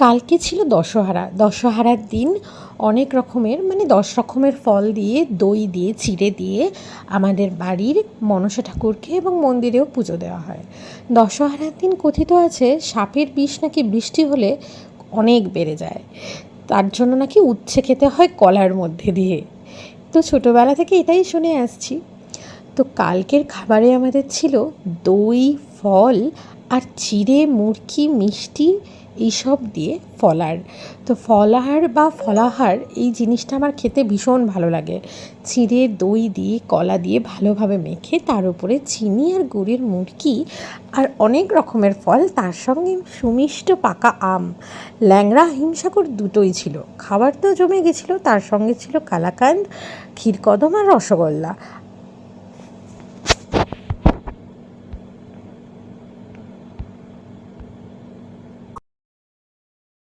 কালকে ছিল দশহরা। দশহরার দিন অনেক রকমের 10 রকমের ফল দিয়ে, দই দিয়ে, চিঁড়ে দিয়ে আমাদের বাড়ির মনসা ঠাকুরকে এবং মন্দিরেও পুজো দেওয়া হয়। দশহরার দিন কথিত আছে সাপের বিষ নাকি বৃষ্টি হলে অনেক বেড়ে যায়, তার জন্য নাকি উচ্ছে খেতে হয় কলার মধ্যে দিয়ে। তো ছোটোবেলা থেকে এটাই শুনে আসছি। তো কালকের খাবারে আমাদের ছিল দই, ফল আর চিঁড়ে, মুরকি, মিষ্টি এইসব দিয়ে ফলার। তো ফলাহার বা ফলাহার এই জিনিসটা আমার খেতে ভীষণ ভালো লাগে। চিঁড়ে, দই দিয়ে, কলা দিয়ে ভালোভাবে মেখে তার উপরে চিনি আর গুড়ের মুরকি আর অনেক রকমের ফল, তার সঙ্গে সুমিষ্ট পাকা আম, ল্যাংড়া, হিমসাগর দুটোই ছিল। খাবার তো জমে গেছিলো, তার সঙ্গে ছিল কালাকাঁদ, ক্ষীরকদম আর রসগোল্লা।